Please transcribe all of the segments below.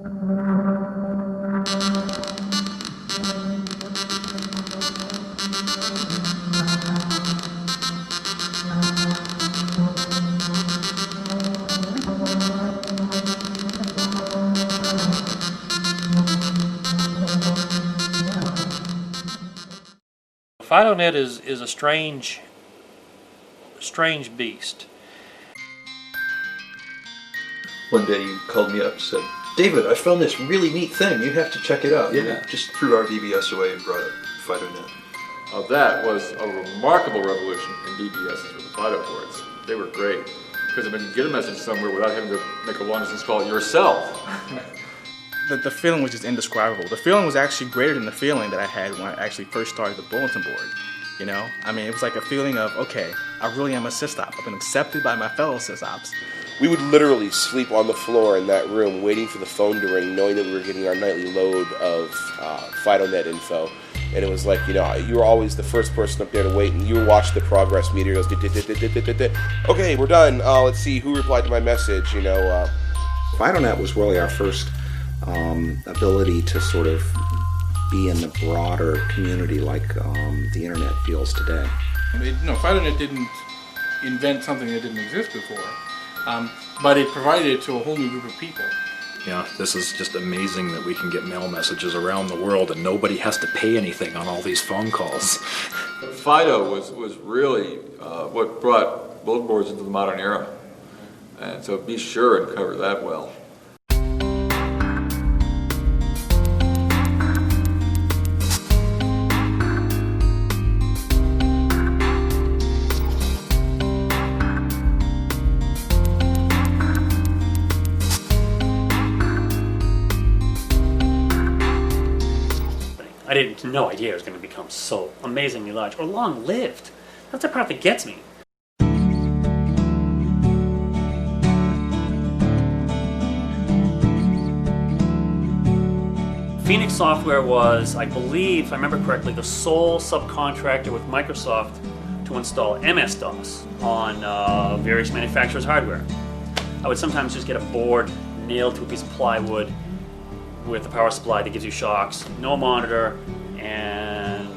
FidoNET is a strange beast. One day you called me up and said, "David, I found this really neat thing. You have to check it out." Yeah. Just threw our BBS away and brought up FidoNET. That was a remarkable revolution in BBS for the Fido boards. They were great. Because I mean, you get a message somewhere without having to make a long distance call yourself. The feeling was just indescribable. The feeling was actually greater than the feeling that I had when I actually first started the bulletin board. You know, I mean, it was like a feeling of, okay, I really am a sysop. I've been accepted by my fellow sysops. We would literally sleep on the floor in that room waiting for the phone to ring, knowing that we were getting our nightly load of FidoNET info. And it was like, you know, you were always the first person up there to wait, and you would watch the progress meter. It goes, okay, we're done. Let's see who replied to my message, you know. FidoNET was really our first ability to sort of be in the broader community like the internet feels today. FidoNET didn't invent something that didn't exist before, but it provided it to a whole new group of people. Yeah, this is just amazing that we can get mail messages around the world and nobody has to pay anything on all these phone calls. Fido was really what brought bulletin boards into the modern era. And so be sure and cover that well. I didn't no idea it was going to become so amazingly large or long-lived. That's the part that gets me. Phoenix Software was, I believe, if I remember correctly, the sole subcontractor with Microsoft to install MS-DOS on various manufacturers' hardware. I would sometimes just get a board nailed to a piece of plywood with a power supply that gives you shocks, no monitor, and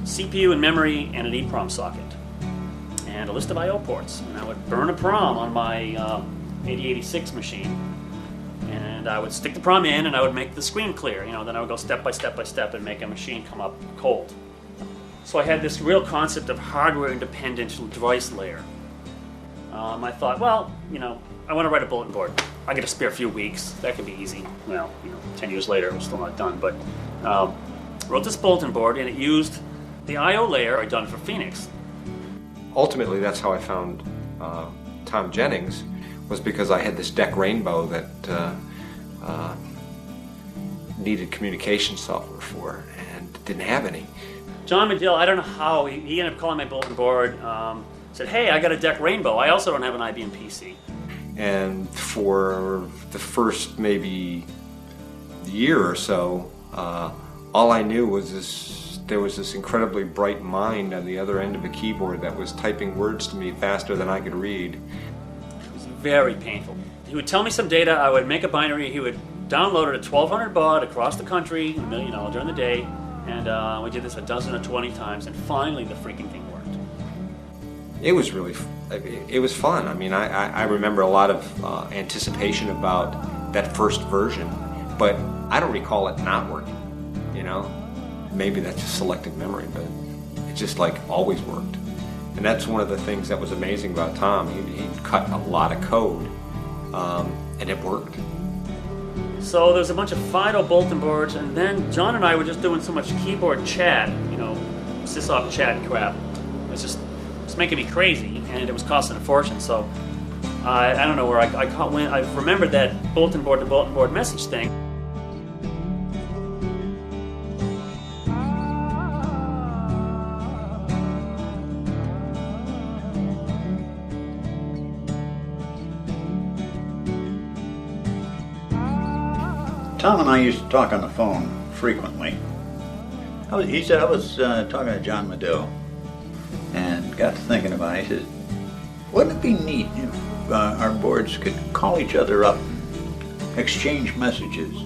CPU and memory, and an EEPROM socket, and a list of I/O ports. And I would burn a PROM on my 8086 machine, and I would stick the PROM in, and I would make the screen clear. You know, then I would go step by step by step and make a machine come up cold. So I had this real concept of hardware-independent device layer. I thought, well, you know, I want to write a bulletin board. I get a spare few weeks. That could be easy. Well, you know, 10 years later, I'm still not done. But wrote this bulletin board, and it used the I/O layer I'd done for Phoenix. Ultimately, that's how I found Tom Jennings, was because I had this DEC Rainbow that needed communication software for, and didn't have any. John Medill, I don't know how, he ended up calling my bulletin board, said, hey, I got a DEC Rainbow. I also don't have an IBM PC. And for the first maybe year or so, all I knew was there was this incredibly bright mind on the other end of a keyboard that was typing words to me faster than I could read. It was very painful. He would tell me some data, I would make a binary, he would download it at 1200 baud across the country, you know, during the day, and we did this a dozen or 20 times, and finally the freaking thing worked. It was really, it was fun. I mean, I remember a lot of anticipation about that first version, but I don't recall it not working, you know? Maybe that's just selective memory, but it just like always worked. And that's one of the things that was amazing about Tom. He'd cut a lot of code, and it worked. So there's a bunch of Fido bulletin boards, and then John and I were just doing so much keyboard chat, you know, sysop chat crap. It was just making me crazy, and it was costing a fortune. So I don't know where I remembered that bulletin board to bulletin board message thing. Tom and I used to talk on the phone frequently. He said I was talking to John Medill and got to thinking about it. He said, wouldn't it be neat if our boards could call each other up, exchange messages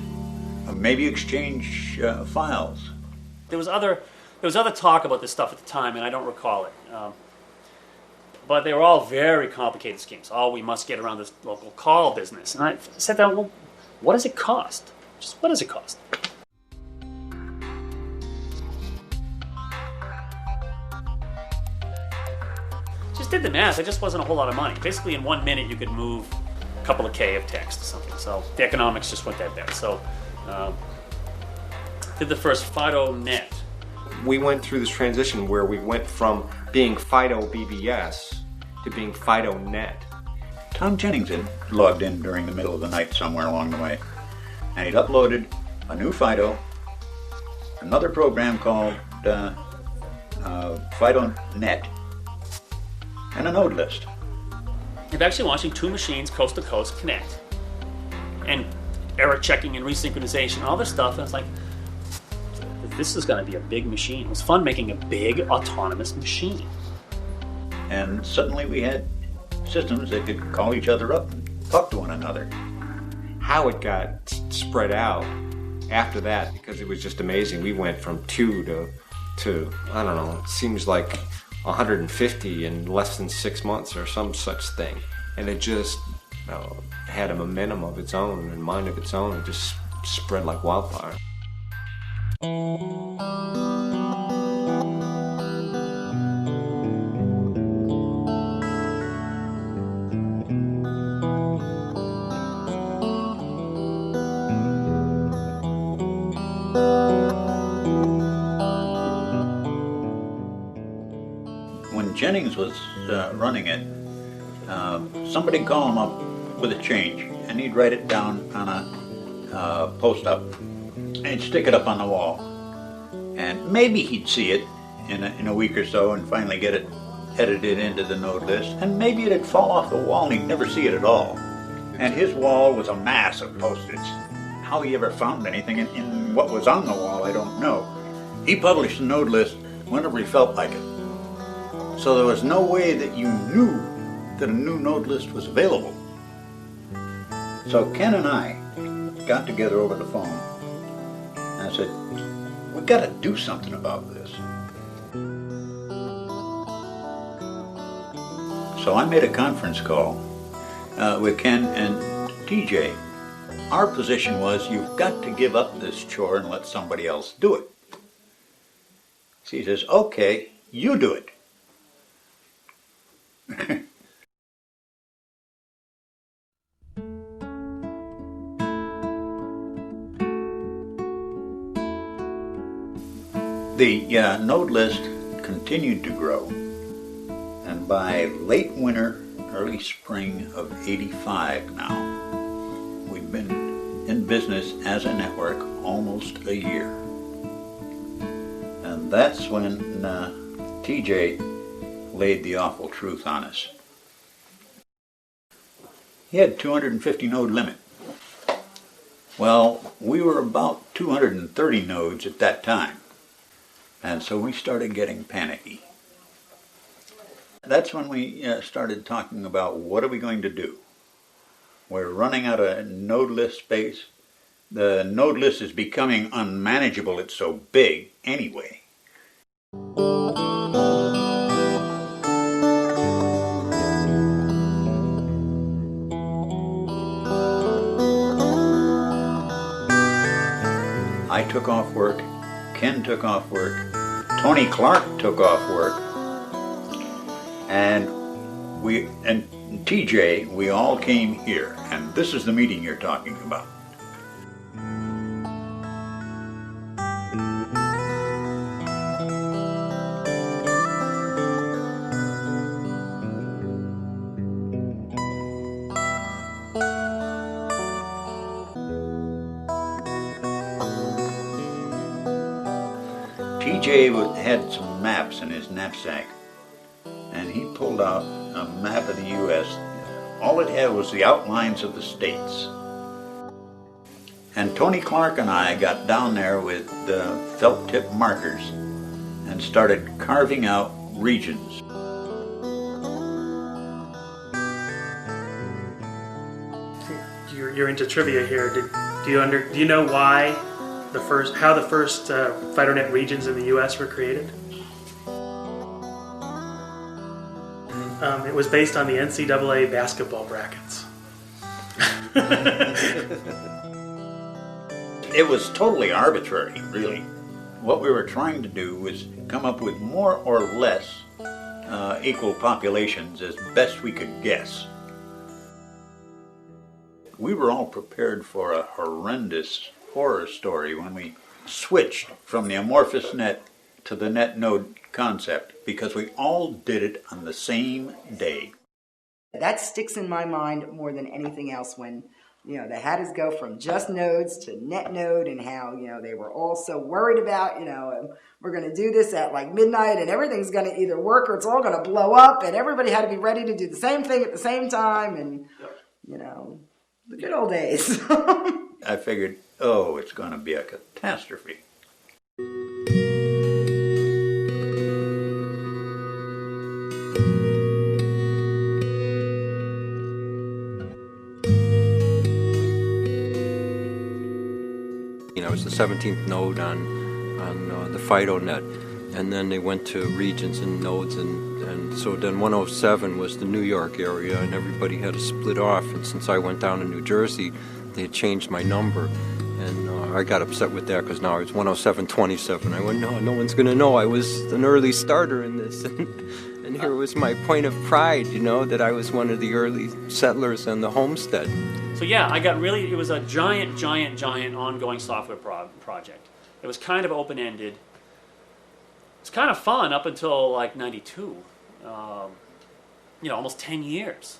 maybe exchange files. There was other talk about this stuff at the time, and I don't recall it. But they were all very complicated schemes. Oh, we must get around this local call business. And I said, well, what does it cost? Just what does it cost? Just did the math. It just wasn't a whole lot of money. Basically, in 1 minute, you could move a couple of K of text or something. So the economics just went that bad. So did the first FidoNET. We went through this transition where we went from being Fido BBS to being FidoNET. Tom Jennings had logged in during the middle of the night somewhere along the way, and he'd uploaded a new Fido, another program called FidoNET, and a node list. You're actually watching two machines coast to coast connect, and error checking and resynchronization and all this stuff. And it's like, this is going to be a big machine. It was fun making a big autonomous machine. And suddenly we had systems that could call each other up and talk to one another. How it got spread out after that, because it was just amazing. We went from 2 to I don't know, it seems like 150 in less than 6 months or some such thing. And it just had a momentum of its own and mind of its own. It just spread like wildfire. When Jennings was running it, somebody'd call him up with a change, and he'd write it down on a post-up, and he'd stick it up on the wall. And maybe he'd see it in a week or so and finally get it edited into the node list, and maybe it'd fall off the wall and he'd never see it at all. And his wall was a mass of post-its. How he ever found anything in what was on the wall, I don't know. He published the node list whenever he felt like it. So there was no way that you knew that a new node list was available. So Ken and I got together over the phone, and I said, we've got to do something about this. So I made a conference call with Ken and TJ. Our position was, you've got to give up this chore and let somebody else do it. So he says, okay, you do it. The node list continued to grow, and by late winter, early spring of '85 now, we've been in business as a network almost a year. And that's when TJ laid the awful truth on us. He had 250 node limit. Well, we were about 230 nodes at that time. And so we started getting panicky. That's when we started talking about, what are we going to do? We're running out of node list space. The node list is becoming unmanageable. It's so big anyway. I took off work, Ken took off work, Tony Clark took off work, and TJ, we all came here, and this is the meeting you're talking about. TJ had some maps in his knapsack, and he pulled out a map of the U.S. All it had was the outlines of the states. And Tony Clark and I got down there with felt tip markers and started carving out regions. You're into trivia here. Do you know why how the first FidoNET regions in the U.S. were created. It was based on the NCAA basketball brackets. It was totally arbitrary, really. What we were trying to do was come up with more or less equal populations as best we could guess. We were all prepared for a horrendous horror story when we switched from the amorphous net to the net node concept, because we all did it on the same day. That sticks in my mind more than anything else when, they had us go from just nodes to net node, and how, they were all so worried about, we're going to do this at like midnight and everything's going to either work or it's all going to blow up, and everybody had to be ready to do the same thing at the same time, and, the good old days. I figured, oh, it's going to be a catastrophe. It was the 17th node on the FidoNet, and then they went to regions and nodes, and so then 107 was the New York area, and everybody had to split off. And since I went down to New Jersey, they had changed my number, and I got upset with that because now it's 10727. I went, no one's going to know I was an early starter in this, and here was my point of pride, that I was one of the early settlers on the homestead. So yeah, it was a giant ongoing software project. It was kind of open-ended. It's kind of fun up until like 92. Almost 10 years.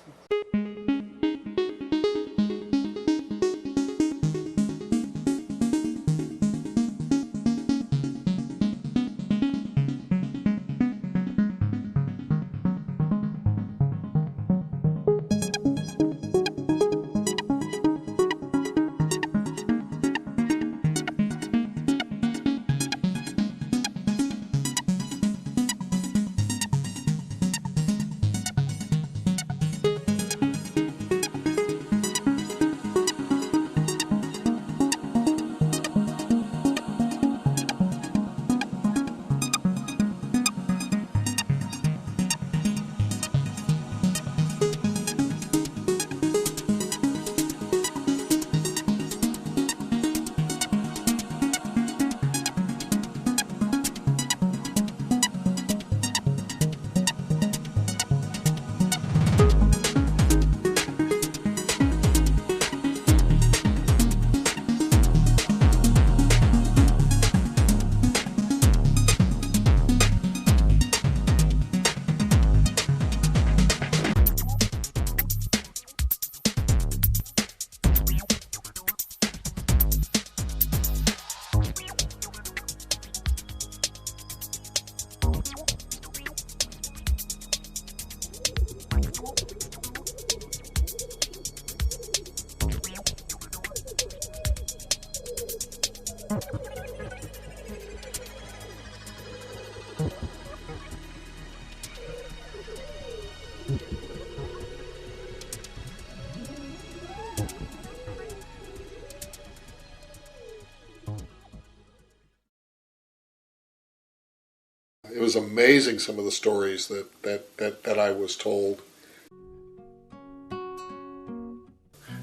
It was amazing, some of the stories that I was told.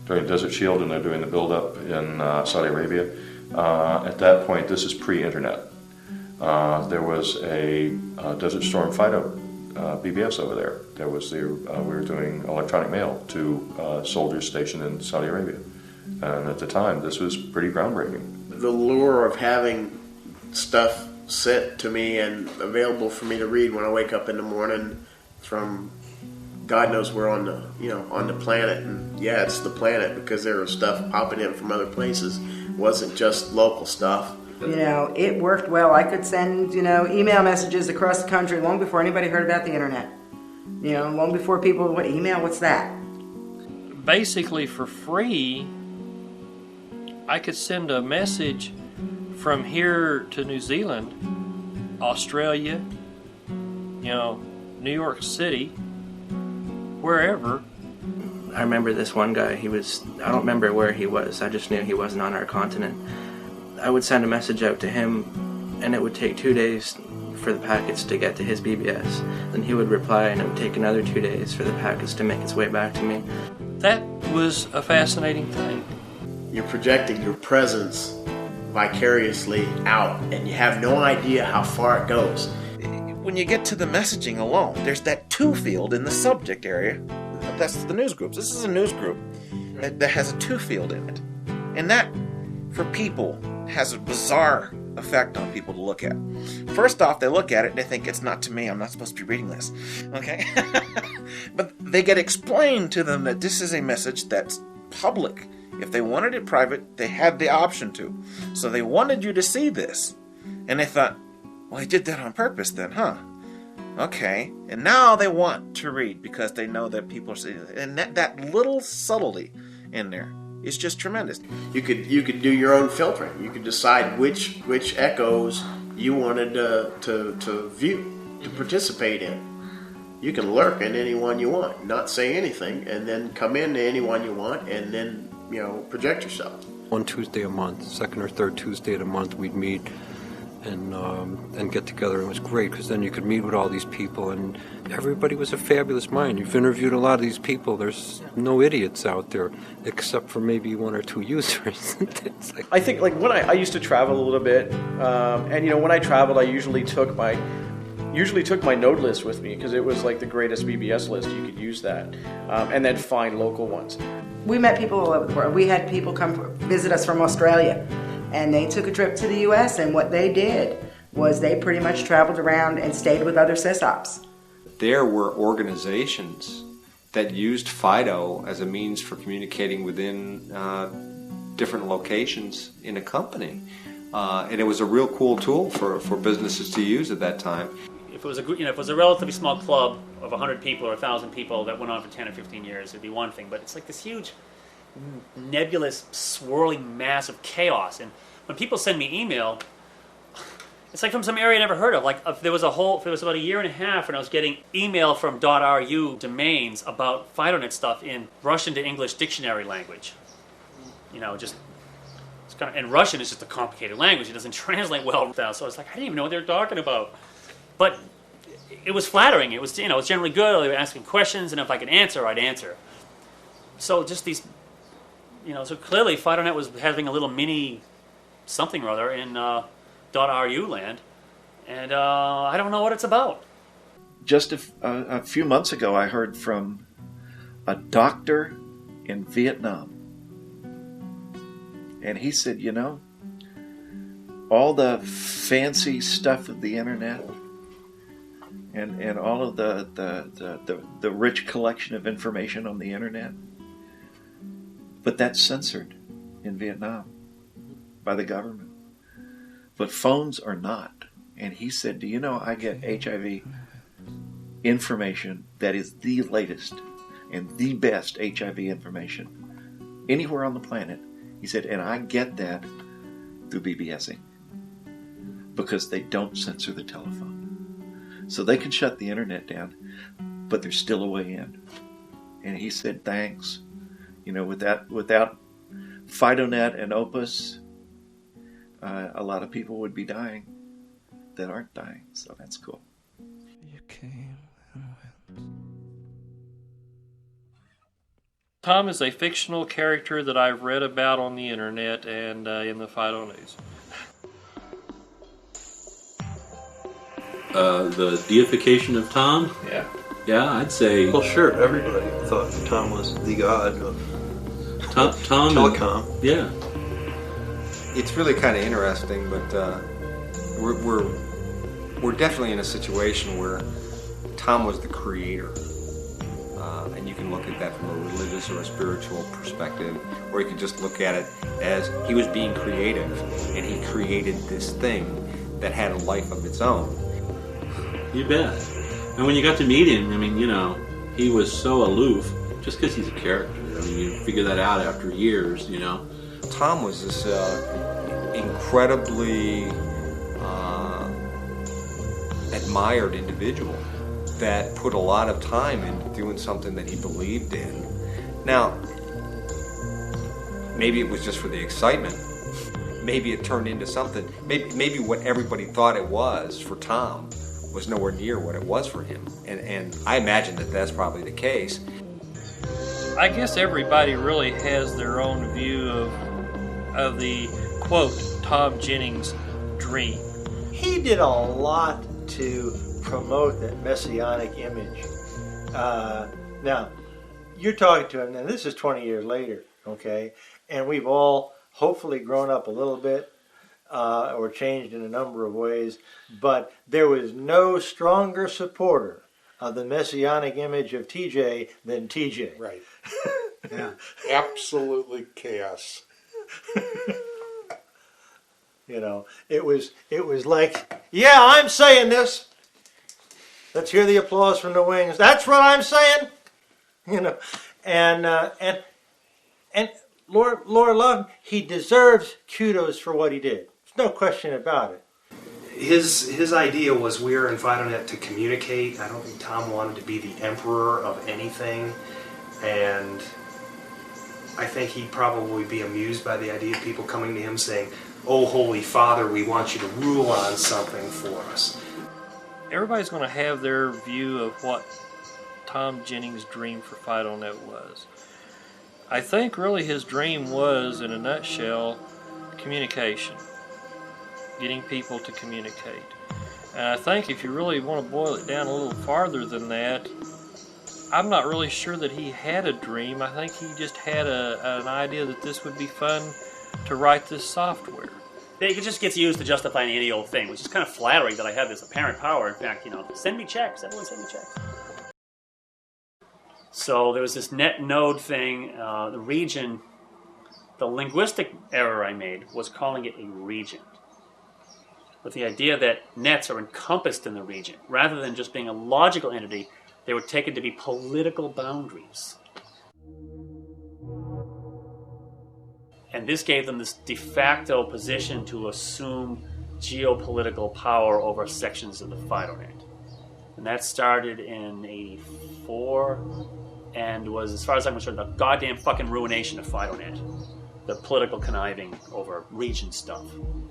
During Desert Shield, and they're doing the build-up in Saudi Arabia. At that point, this is pre-internet. There was a Desert Storm Fido BBS over there. We were doing electronic mail to soldiers stationed in Saudi Arabia. And at the time, this was pretty groundbreaking. The lure of having stuff sent to me and available for me to read when I wake up in the morning from God knows where on the planet. And yeah, it's the planet because there was stuff popping in from other places. It wasn't just local stuff. It worked well. I could send, email messages across the country long before anybody heard about the internet. Long before people, what's that? Basically for free, I could send a message from here to New Zealand, Australia, New York City, wherever. I remember this one guy, I don't remember where he was, I just knew he wasn't on our continent. I would send a message out to him, and it would take 2 days for the packets to get to his BBS. Then he would reply, and it would take another 2 days for the packets to make its way back to me. That was a fascinating thing. You're projecting your presence vicariously out, and you have no idea how far it goes. When you get to the messaging alone, there's that to field in the subject area. That's the news groups. This is a news group that has a to field in it. And that, for people, has a bizarre effect on people to look at. First off, they look at it and they think, it's not to me, I'm not supposed to be reading this. Okay? But they get explained to them that this is a message that's public. If they wanted it private, they had the option to. So they wanted you to see this. And they thought, well, he did that on purpose then, huh? Okay. And now they want to read because they know that people are seeing it. And that little subtlety in there is just tremendous. You could do your own filtering. You could decide which echoes you wanted to view, to participate in. You can lurk in any one you want, not say anything, and then come into any one you want, and then project yourself. One Tuesday a month, second or third Tuesday of the month, we'd meet and get together. It was great because then you could meet with all these people, and everybody was a fabulous mind. You've interviewed a lot of these people. There's no idiots out there except for maybe one or two users. I think when I used to travel a little bit, and when I traveled, I usually took my node list with me because it was like the greatest BBS list. You could use that, and then find local ones. We met people all over the world. We had people come visit us from Australia, and they took a trip to the U.S., and what they did was they pretty much traveled around and stayed with other sysops. There were organizations that used FIDO as a means for communicating within different locations in a company. And it was a real cool tool for businesses to use at that time. If it was if it was a relatively small club of 100 people or 1,000 people that went on for 10 or 15 years, it'd be one thing. But it's like this huge, nebulous, swirling mass of chaos. And when people send me email, it's like from some area I never heard of. Like if there was about a year and a half when I was getting email from .ru domains about FidoNET stuff in Russian to English dictionary language. And Russian is just a complicated language. It doesn't translate well. So I was like, I didn't even know what they were talking about. But it was flattering. It was, it's generally good. They were asking questions, and if I could answer, I'd answer. So just these, so clearly FidoNET was having a little mini something or other in .ru land, and I don't know what it's about. Just a few months ago, I heard from a doctor in Vietnam, and he said, all the fancy stuff of the internet and all of the rich collection of information on the internet, but that's censored in Vietnam by the government. But phones are not. And he said, do you know I get HIV information that is the latest and the best HIV information anywhere on the planet? He said, and I get that through BBSing because they don't censor the telephone. So they can shut the internet down, but there's still a way in. And he said, thanks. Without FidoNET and Opus, a lot of people would be dying that aren't dying. So that's cool. You came and went. Tom is a fictional character that I've read about on the internet and in the Fido News. The deification of Tom? Yeah, I'd say... Well, sure, everybody thought Tom was the god of Tom telecom. Yeah. It's really kind of interesting, but we're definitely in a situation where Tom was the creator. And you can look at that from a religious or a spiritual perspective, or you can just look at it as he was being creative, and he created this thing that had a life of its own. You bet. And when you got to meet him, he was so aloof, just because he's a character. You figure that out after years, Tom was this incredibly admired individual that put a lot of time into doing something that he believed in. Now, maybe it was just for the excitement. maybe it turned into something. Maybe what everybody thought it was for Tom was nowhere near what it was for him. And I imagine that that's probably the case. I guess everybody really has their own view of the, quote, Tom Jennings dream. He did a lot to promote that messianic image. Now, you're talking to him, and this is 20 years later, okay? And we've all hopefully grown up a little bit or changed in a number of ways, but there was no stronger supporter of the messianic image of TJ than TJ. Right. Yeah. Absolutely chaos. You know, it was like, yeah, I'm saying this. Let's hear the applause from the wings. That's what I'm saying. You know, and Laura loved him. He deserves kudos for what he did. There's no question about it. His idea was we were in FidoNET to communicate. I don't think Tom wanted to be the emperor of anything, and I think he'd probably be amused by the idea of people coming to him saying, "Oh, Holy Father, we want you to rule on something for us." Everybody's going to have their view of what Tom Jennings' dream for FidoNET was. I think really his dream was, in a nutshell, communication. Getting people to communicate. And I think if you really want to boil it down a little farther than that, I'm not really sure that he had a dream. I think he just had an idea that this would be fun to write this software. It just gets used to justify any old thing, which is kind of flattering that I have this apparent power. In fact, you know, send me checks. Everyone send me checks. So there was this net node thing. The region, the linguistic error I made was calling it a region, with the idea that nets are encompassed in the region. Rather than just being a logical entity, they were taken to be political boundaries. And this gave them this de facto position to assume geopolitical power over sections of the FidoNet. And that started in '84 and was, as far as I'm concerned, the goddamn fucking ruination of FidoNet. The political conniving over region stuff.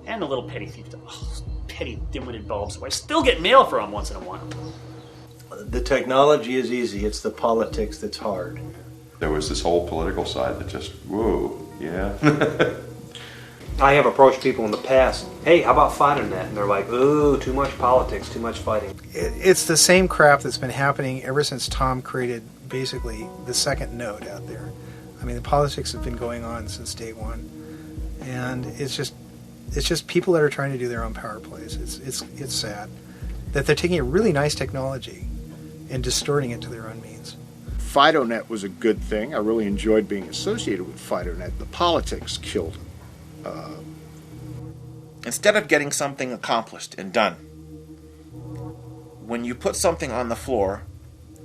And the little petty thief stuff. Oh, petty dim-witted bulbs who I still get mail from once in a while. The technology is easy. It's the politics that's hard. There was this whole political side that just, whoa, yeah. I have approached people in the past, hey, how about FidoNet? And they're like, ooh, too much politics, too much fighting. It's the same crap that's been happening ever since Tom created basically the second node out there. I mean, the politics have been going on since day one. And it's just people that are trying to do their own power plays. It's sad that they're taking a really nice technology and distorting it to their own means. FidoNet was a good thing. I really enjoyed being associated with FidoNet. The politics killed it. Instead of getting something accomplished and done, when you put something on the floor,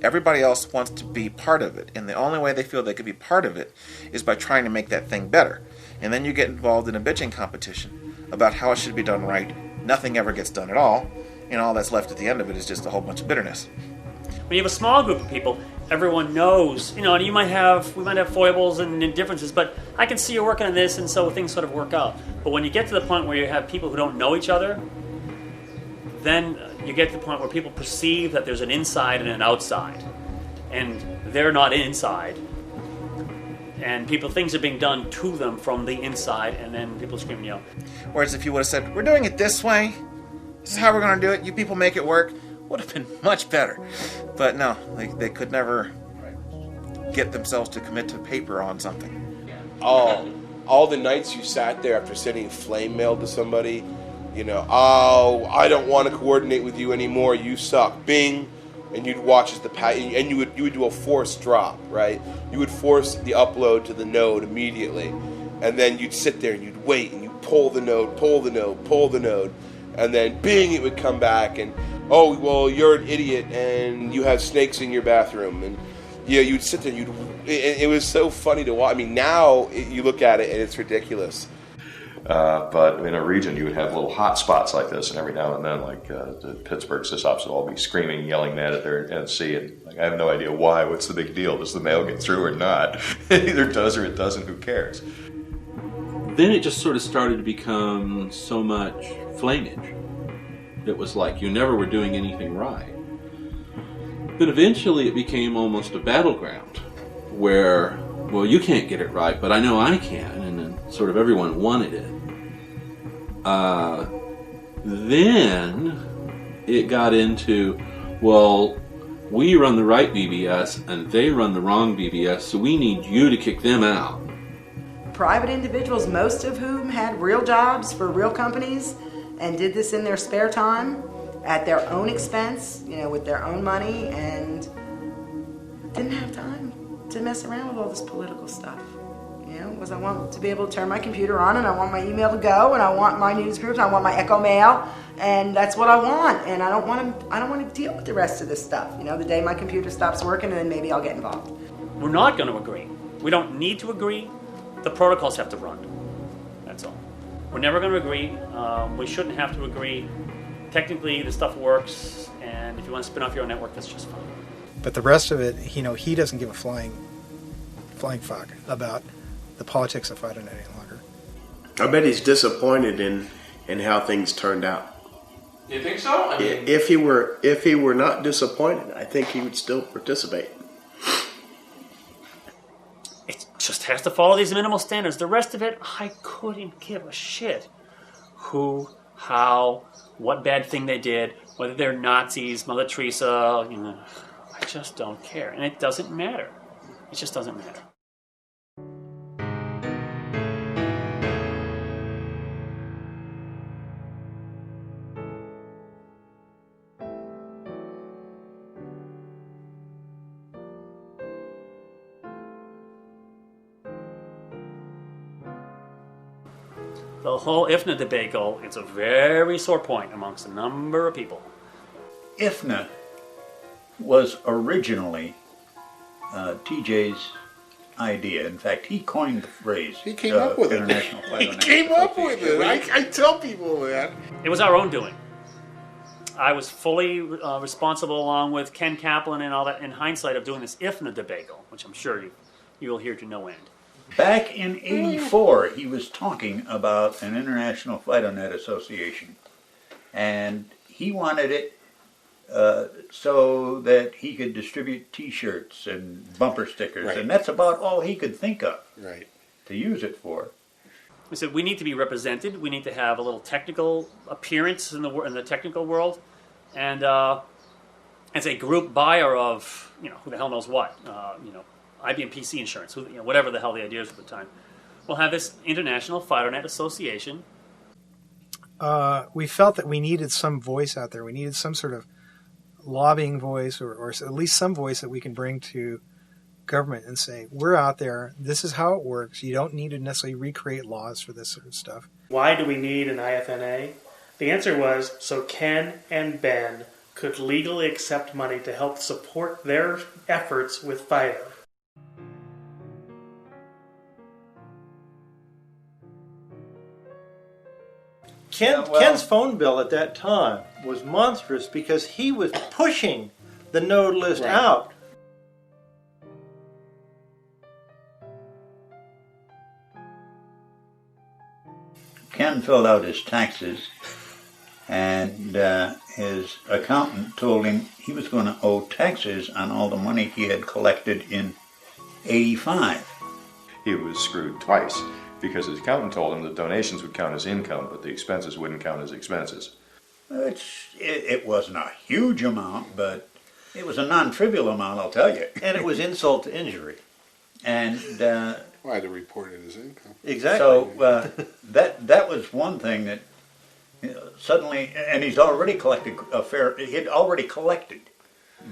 everybody else wants to be part of it, and the only way they feel they could be part of it is by trying to make that thing better. And then you get involved in a bitching competition about how it should be done right. Nothing ever gets done at all, and all that's left at the end of it is just a whole bunch of bitterness. When you have a small group of people, everyone knows, you know, we might have foibles and differences, but I can see you're working on this, and so things sort of work out. But when you get to the point where you have people who don't know each other, then you get to the point where people perceive that there's an inside and an outside, and they're not inside, and things are being done to them from the inside, and then people scream and yell. Whereas if you would have said, we're doing it this way, this is how we're going to do it, you people make it work, would have been much better. But no, they could never get themselves to commit to paper on something. All the nights you sat there after sending flame mail to somebody, you know, oh, I don't want to coordinate with you anymore, you suck, bing, and you'd watch as and you would do a forced drop, right? You would force the upload to the node immediately, and then you'd sit there and you'd wait, and you'd pull the node, and then bing, it would come back, and oh, well, you're an idiot, and you have snakes in your bathroom, and yeah, you'd sit there, it was so funny to watch. I mean, now you look at it and it's ridiculous. But in a region, you would have little hot spots like this, and every now and then, like the Pittsburgh sysops would all be screaming, yelling mad at their NC, and like, I have no idea why. What's the big deal? Does the mail get through or not? It either does or it doesn't. Who cares? then it just sort of started to become so much flamage. It was like you never were doing anything right. But eventually it became almost a battleground where, well, you can't get it right, but I know I can, and then sort of everyone wanted it. Then it got into, well, we run the right BBS and they run the wrong BBS, so we need you to kick them out. Private individuals, most of whom had real jobs for real companies and did this in their spare time at their own expense, with their own money, and didn't have time to mess around with all this political stuff. Was I want to be able to turn my computer on, and I want my email to go, and I want my news groups, I want my Echo Mail, and that's what I want. And I don't want to deal with the rest of this stuff. The day my computer stops working, and then maybe I'll get involved. We're not going to agree. We don't need to agree. The protocols have to run. That's all. We're never going to agree. We shouldn't have to agree. Technically, the stuff works, and if you want to spin off your own network, that's just fine. But the rest of it, he doesn't give a flying fuck about the politics of FidoNET any longer. I bet he's disappointed in how things turned out. You think so? I mean, if he were not disappointed, I think he would still participate. It just has to follow these minimal standards. The rest of it, I couldn't give a shit. Who, how, what bad thing they did, whether they're Nazis, Mother Teresa, I just don't care. And it doesn't matter. It just doesn't matter. The whole IFNA debacle, it's a very sore point amongst a number of people. IFNA was originally TJ's idea. In fact, he coined the phrase. He came up with it. He came up with it. I tell people that. It was our own doing. I was fully responsible, along with Ken Kaplan and all that, in hindsight, of doing this IFNA debacle, which I'm sure you will hear to no end. Back in '84, he was talking about an International FidoNET Association, and he wanted it so that he could distribute T-shirts and bumper stickers, right. And that's about all he could think of to use it for. We said we need to be represented. We need to have a little technical appearance in the technical world, and as a group buyer of who the hell knows what, IBM PC insurance, whatever the hell the idea is at the time, we'll have this International FidoNET Association. We felt that we needed some voice out there. We needed some sort of lobbying voice, or at least some voice that we can bring to government and say, we're out there, this is how it works. You don't need to necessarily recreate laws for this sort of stuff. Why do we need an IFNA? The answer was so Ken and Ben could legally accept money to help support their efforts with Fido. Ken's phone bill at that time was monstrous because he was pushing the node list out. Ken filled out his taxes, and his accountant told him he was going to owe taxes on all the money he had collected in '85. He was screwed twice, because his accountant told him the donations would count as income, but the expenses wouldn't count as expenses. It wasn't a huge amount, but it was a non-trivial amount, I'll tell you. And it was insult to injury. And why to report it as income? Exactly. So that was one thing that suddenly, and he's already collected he'd already collected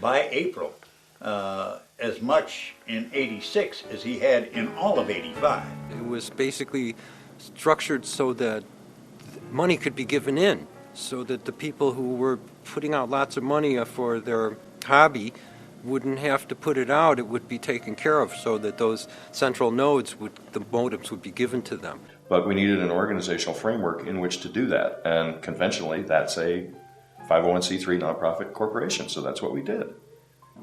by April as much in '86 as he had in all of '85. It was basically structured so that money could be given in, so that the people who were putting out lots of money for their hobby wouldn't have to put it out. It would be taken care of, so that those central nodes, the modems would be given to them. But we needed an organizational framework in which to do that, and conventionally that's a 501c3 nonprofit corporation, so that's what we did.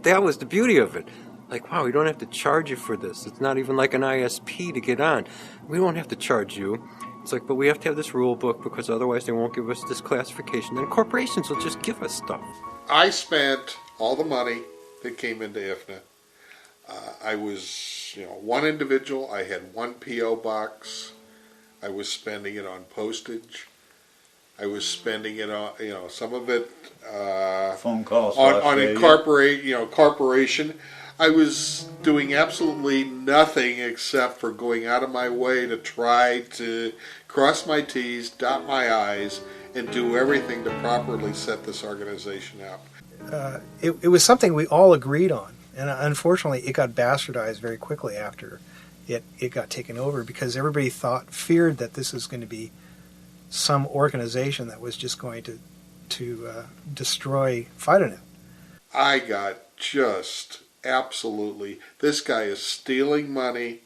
That was the beauty of it. Like, wow, we don't have to charge you for this. It's not even like an ISP to get on. We don't have to charge you. It's like, but we have to have this rule book because otherwise they won't give us this classification. Then corporations will just give us stuff. I spent all the money that came into IFNA. I was, one individual. I had one P.O. box. I was spending it on postage. I was spending it on, some of it phone calls on corporation. I was doing absolutely nothing except for going out of my way to try to cross my T's, dot my I's, and do everything to properly set this organization up. It was something we all agreed on, and unfortunately it got bastardized very quickly after it got taken over, because everybody feared that this was going to be some organization that was just going to destroy FidoNET. I got just absolutely, this guy is stealing money.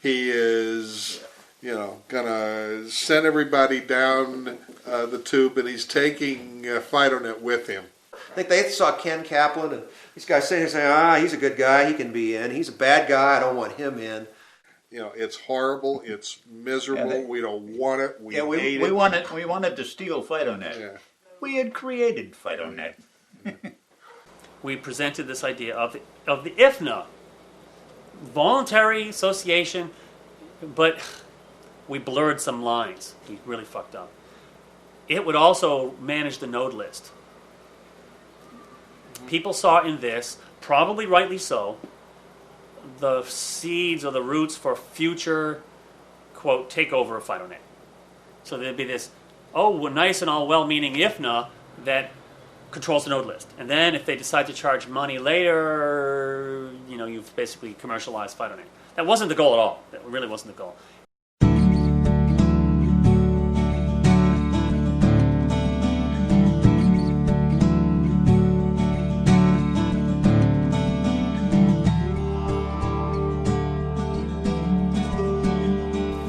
He is, gonna send everybody down the tube, and he's taking FidoNET with him. I think they saw Ken Kaplan, and these guys sitting here saying, he's a good guy, he can be in. He's a bad guy, I don't want him in. It's horrible, it's miserable, we don't want it, we hate we it. wanted to steal FidoNET. Yeah. We had created FidoNET. We presented this idea of the IFNA, voluntary association, but we blurred some lines. We really fucked up. It would also manage the node list. People saw in this, probably rightly so, the seeds or the roots for future, quote, takeover of FidoNET. So there'd be this, nice and all well-meaning IFNA that controls the node list. And then if they decide to charge money later, you've basically commercialized FidoNET. That wasn't the goal at all. That really wasn't the goal.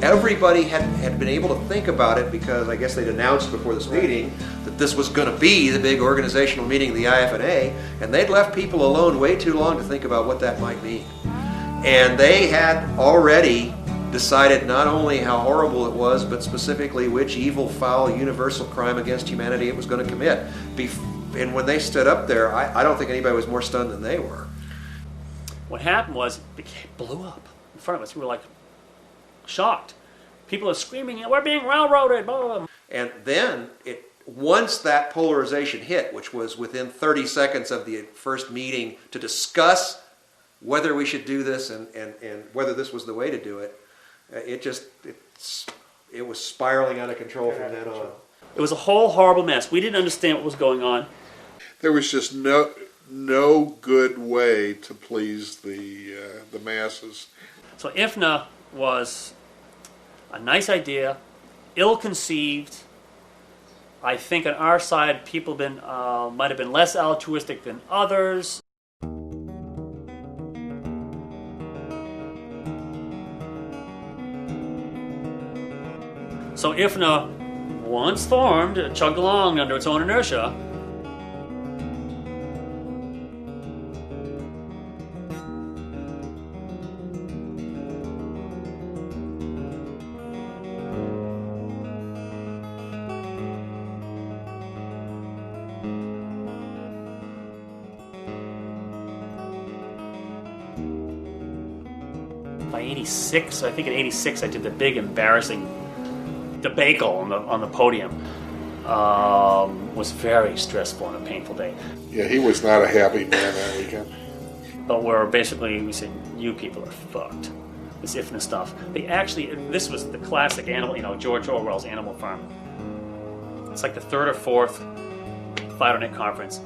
Everybody had been able to think about it, because I guess they'd announced before this meeting that this was going to be the big organizational meeting of the IFNA, and they'd left people alone way too long to think about what that might mean. And they had already decided not only how horrible it was, but specifically which evil, foul, universal crime against humanity it was going to commit. And when they stood up there, I don't think anybody was more stunned than they were. What happened was it blew up in front of us. We were like shocked. People are screaming, we're being railroaded, blah, blah, blah. And then, once that polarization hit, which was within 30 seconds of the first meeting to discuss whether we should do this and whether this was the way to do it, it was spiraling out of control from then on. It was a whole horrible mess. We didn't understand what was going on. There was just no good way to please the masses. So IFNA was a nice idea, ill-conceived. I think on our side, people might have been less altruistic than others. So IFNA, once formed, chugged along under its own inertia. By 86, I think in 86 I did the big embarrassing debacle on the podium. Was very stressful and a painful day. Yeah, he was not a happy man that weekend. But we said, you people are fucked. This IFNA stuff. This was the classic animal, George Orwell's Animal Farm. It's like the third or fourth FidoNET conference.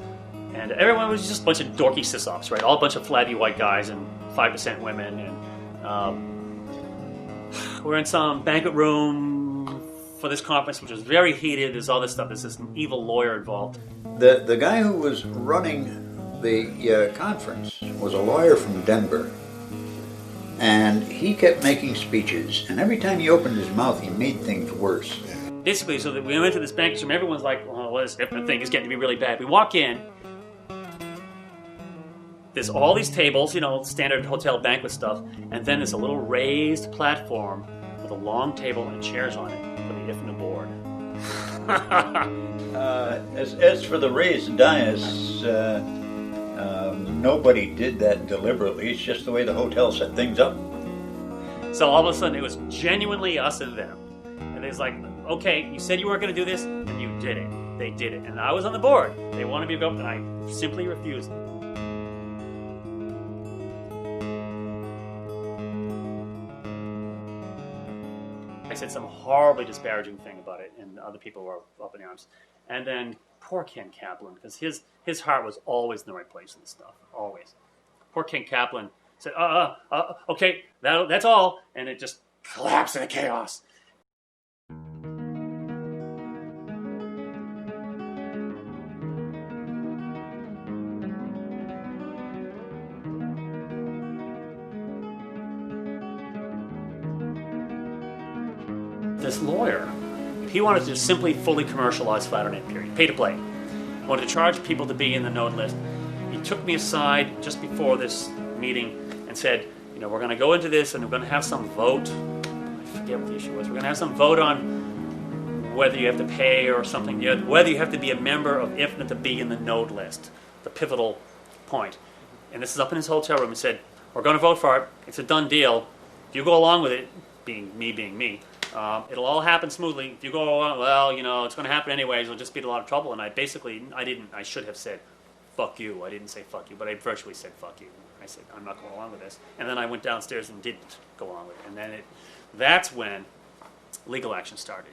And everyone was just a bunch of dorky sysops, right? All a bunch of flabby white guys and 5% women. And we're in some banquet room for this conference, which was very heated. There's all this stuff. There's this evil lawyer involved. The guy who was running the conference was a lawyer from Denver. And he kept making speeches. And every time he opened his mouth, he made things worse. Basically, so that we went to this banquet room, everyone's like, well, this IFNA thing is getting to be really bad. We walk in, there's all these tables, you know, standard hotel banquet stuff, and then there's a little raised platform with a long table and chairs on it for the IFNA board. As for the raised dais, nobody did that deliberately. It's just the way the hotel set things up. So all of a sudden, it was genuinely us and them. And it's like, okay, you said you weren't going to do this, and you did it. They did it. And I was on the board. They wanted me to go, and I simply refused. I said some horribly disparaging thing about it, and other people were up in arms. And then poor Ken Kaplan, because his heart was always in the right place and stuff, always. Poor Ken Kaplan said, okay, that's all, and it just collapsed into chaos. This lawyer, he wanted to simply fully commercialize FidoNET, period, pay to play. He wanted to charge people to be in the node list. He took me aside just before this meeting and said, you know, we're going to go into this and we're going to have some vote. I forget what the issue was. We're going to have some vote on whether you have to pay or something, whether you have to be a member of IFNA to be in the node list, the pivotal point. And this is up in his hotel room. He said, we're going to vote for it. It's a done deal. If you go along with it, being me, it'll all happen smoothly. If you go along, well, you know, it's going to happen anyways. It'll just be a lot of trouble. And I should have said, fuck you. I didn't say fuck you, but I virtually said fuck you. I said, I'm not going along with this. And then I went downstairs and didn't go along with it. And then that's when legal action started.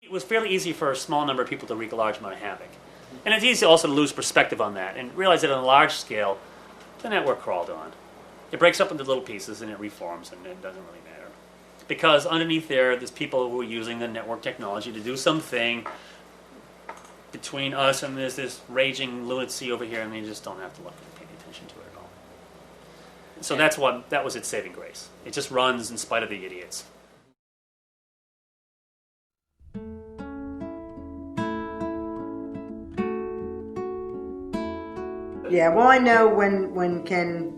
It was fairly easy for a small number of people to wreak a large amount of havoc. And it's easy also to lose perspective on that and realize that on a large scale, the network crawled on. It breaks up into little pieces and it reforms, and it doesn't really matter. Because underneath there's people who are using the network technology to do something between us, and there's this raging lunacy over here, and they just don't have to look and pay attention to it at all. So that was its saving grace. It just runs in spite of the idiots. Yeah, well, I know when Ken,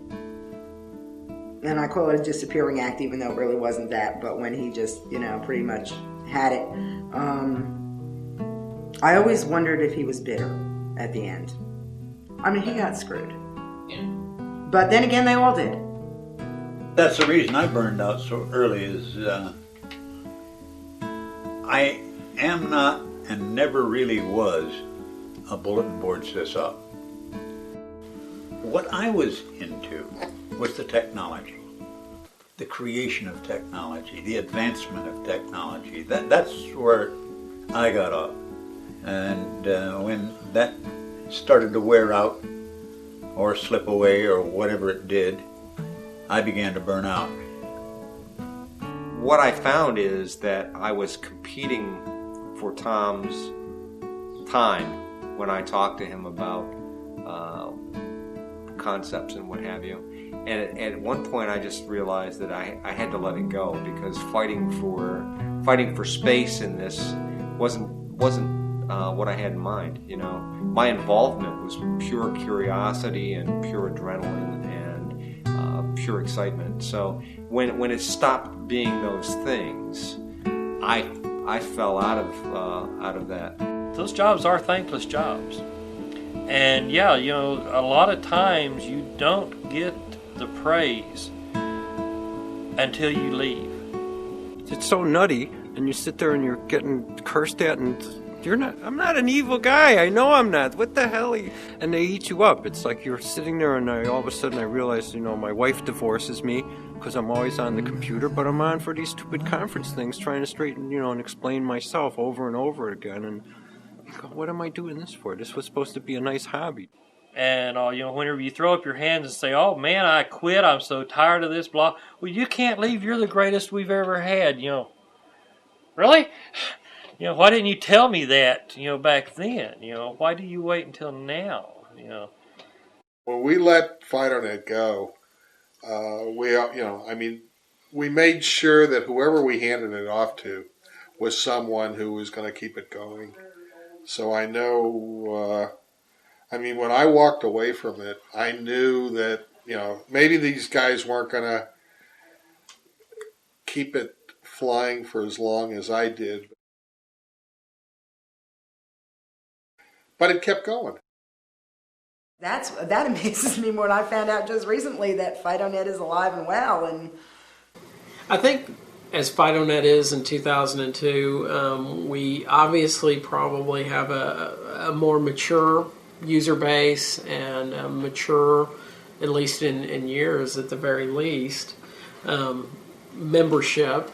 and I call it a disappearing act, even though it really wasn't that, but when he just, you know, pretty much had it, I always wondered if he was bitter at the end. I mean, he got screwed. Yeah. But then again, they all did. That's the reason I burned out so early is I am not and never really was a bulletin board sys-op. What I was into was the technology, the creation of technology, the advancement of technology. That's where I got off. And when that started to wear out or slip away or whatever it did, I began to burn out. What I found is that I was competing for Tom's time when I talked to him about concepts and what have you. And at one point I just realized that I had to let it go, because fighting for space in this wasn't what I had in mind. You know, my involvement was pure curiosity and pure adrenaline and pure excitement. So when it stopped being those things, I fell out of that. Those jobs are thankless jobs. And yeah, you know, a lot of times you don't get the praise until you leave. It's so nutty, and you sit there and you're getting cursed at, and I'm not an evil guy, I know I'm not, what the hell? And they eat you up. It's like you're sitting there and all of a sudden I realize, you know, my wife divorces me because I'm always on the computer, but I'm on for these stupid conference things trying to straighten, you know, and explain myself over and over again, and what am I doing this for? This was supposed to be a nice hobby. And, you know, whenever you throw up your hands and say, oh, man, I quit, I'm so tired of this, blah. Well, you can't leave. You're the greatest we've ever had, you know. Really? You know, why didn't you tell me that, you know, back then? You know, why do you wait until now? You know. When we let FidoNet go, we made sure that whoever we handed it off to was someone who was going to keep it going. So I know, when I walked away from it, I knew that, maybe these guys weren't going to keep it flying for as long as I did. But it kept going. That amazes me more when I found out just recently that FidoNet is alive and well. And I think as FidoNet is in 2002, we obviously probably have a more mature user base and a mature, at least in years at the very least, membership.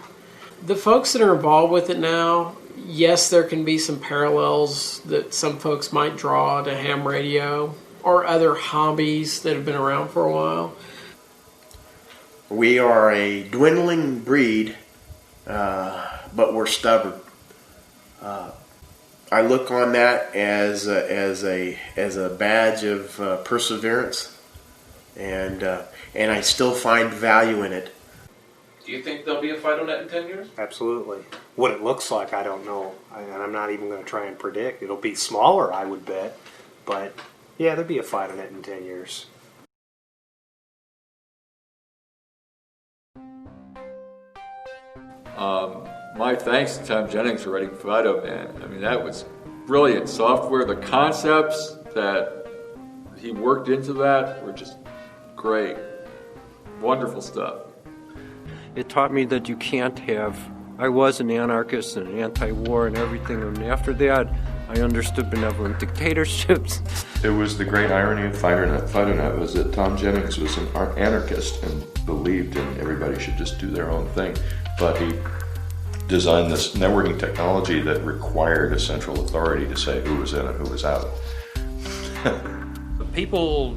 The folks that are involved with it now, yes, there can be some parallels that some folks might draw to ham radio or other hobbies that have been around for a while. We are a dwindling breed, but we're stubborn. I look on that as a badge of perseverance, and I still find value in it. Do you think there'll be a FidoNet in 10 years? Absolutely. What it looks like, I don't know, and I'm not even going to try and predict. It'll be smaller, I would bet, but yeah, there'll be a FidoNet in 10 years. My thanks to Tom Jennings for writing FidoNet. I mean, that was brilliant software. The concepts that he worked into that were just great. Wonderful stuff. It taught me that you can't have... I was an anarchist and anti-war and everything, and after that, I understood benevolent dictatorships. It was the great irony of FidoNet. FidoNet was that Tom Jennings was an anarchist and believed in everybody should just do their own thing. But he designed this networking technology that required a central authority to say who was in and who was out. People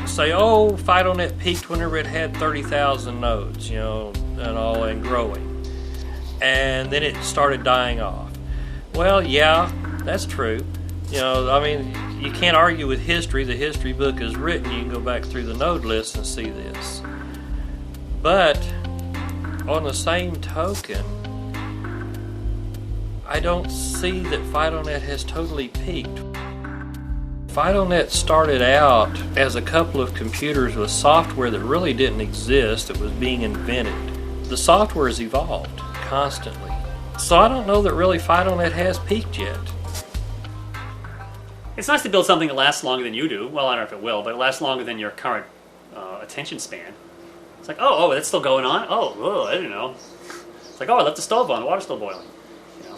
say, oh, FidoNet peaked whenever it had 30,000 nodes, you know, and growing. And then it started dying off. Well, yeah, that's true. You know, I mean, you can't argue with history. The history book is written. You can go back through the node list and see this. But on the same token, I don't see that FidoNet has totally peaked. FidoNet started out as a couple of computers with software that really didn't exist, that was being invented. The software has evolved constantly. So I don't know that really FidoNet has peaked yet. It's nice to build something that lasts longer than you do. Well, I don't know if it will, but it lasts longer than your current attention span. It's like, oh, that's still going on? Oh, I didn't know. It's like, oh, I left the stove on, the water's still boiling. You know?